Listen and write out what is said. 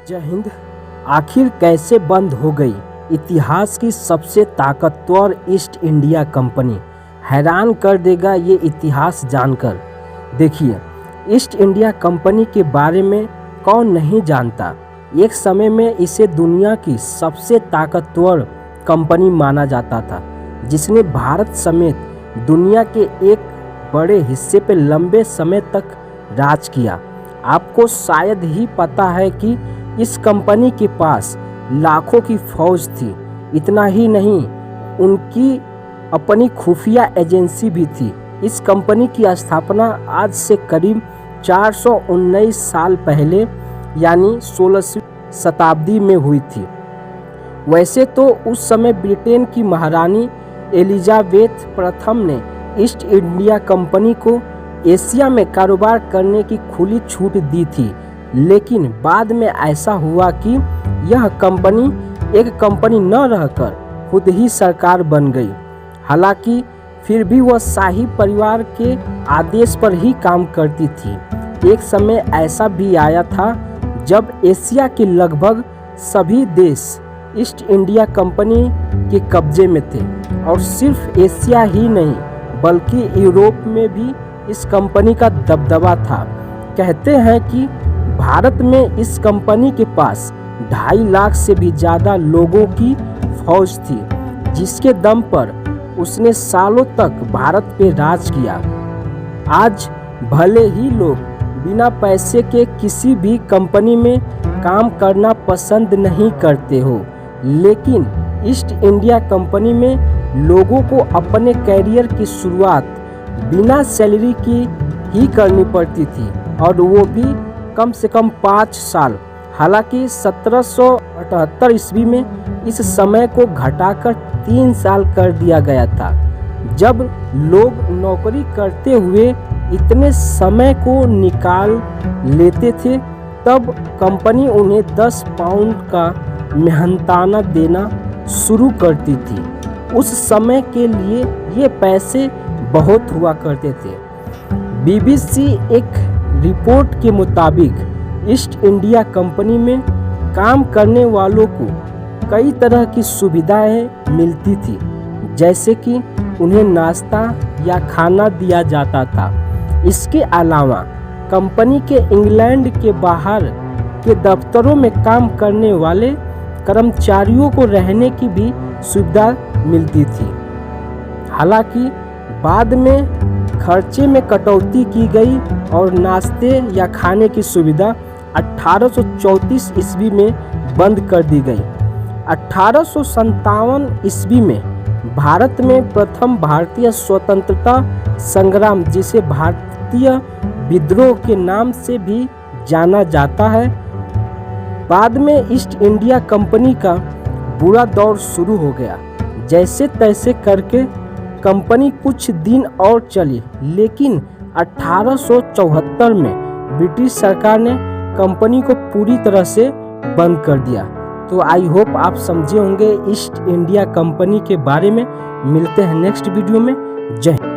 जय हिंद। आखिर कैसे बंद हो गई इतिहास की सबसे ताकतवर ईस्ट इंडिया कंपनी? हैरान कर देगा ये इतिहास जानकर। देखिए, ईस्ट इंडिया कंपनी के बारे में कौन नहीं जानता। एक समय में इसे दुनिया की सबसे ताकतवर कंपनी माना जाता था, जिसने भारत समेत दुनिया के एक बड़े हिस्से पर लंबे समय तक राज किया। आपको शायद ही पता है कि इस कंपनी के पास लाखों की फौज थी। इतना ही नहीं, उनकी अपनी खुफिया एजेंसी भी थी। इस कंपनी की स्थापना आज से करीब 419 साल पहले यानी 16वीं शताब्दी में हुई थी। वैसे तो उस समय ब्रिटेन की महारानी एलिजाबेथ प्रथम ने ईस्ट इंडिया कंपनी को एशिया में कारोबार करने की खुली छूट दी थी, लेकिन बाद में ऐसा हुआ कि यह कंपनी एक कंपनी न रहकर खुद ही सरकार बन गई। हालांकि फिर भी वह शाही परिवार के आदेश पर ही काम करती थी। एक समय ऐसा भी आया था जब एशिया के लगभग सभी देश ईस्ट इंडिया कंपनी के कब्जे में थे, और सिर्फ एशिया ही नहीं बल्कि यूरोप में भी इस कंपनी का दबदबा था। कहते हैं कि भारत में इस कंपनी के पास 2.5 लाख से भी ज़्यादा लोगों की फौज थी, जिसके दम पर उसने सालों तक भारत पे राज किया। आज भले ही लोग बिना पैसे के किसी भी कंपनी में काम करना पसंद नहीं करते हो, लेकिन ईस्ट इंडिया कंपनी में लोगों को अपने कैरियर की शुरुआत बिना सैलरी की ही करनी पड़ती थी, और वो भी कम से कम 5 साल। हालांकि 1778 ईस्वी में इस समय को घटाकर 3 साल कर दिया गया था। जब लोग नौकरी करते हुए इतने समय को निकाल लेते थे, तब कंपनी उन्हें 10 पाउंड का मेहनताना देना शुरू करती थी। उस समय के लिए ये पैसे बहुत हुआ करते थे। BBC एक रिपोर्ट के मुताबिक ईस्ट इंडिया कंपनी में काम करने वालों को कई तरह की सुविधाएं मिलती थी, जैसे कि उन्हें नाश्ता या खाना दिया जाता था। इसके अलावा कंपनी के इंग्लैंड के बाहर के दफ्तरों में काम करने वाले कर्मचारियों को रहने की भी सुविधा मिलती थी। हालांकि बाद में खर्चे में कटौती की गई और नाश्ते या खाने की सुविधा 1834 ईस्वी में बंद कर दी गई। 1857 ईस्वी में भारत में प्रथम भारतीय स्वतंत्रता संग्राम, जिसे भारतीय विद्रोह के नाम से भी जाना जाता है, बाद में ईस्ट इंडिया कंपनी का बुरा दौर शुरू हो गया। जैसे तैसे करके कंपनी कुछ दिन और चली, लेकिन 1874 में ब्रिटिश सरकार ने कंपनी को पूरी तरह से बंद कर दिया। तो आई होप आप समझे होंगे ईस्ट इंडिया कंपनी के बारे में। मिलते हैं नेक्स्ट वीडियो में। जय हिंद।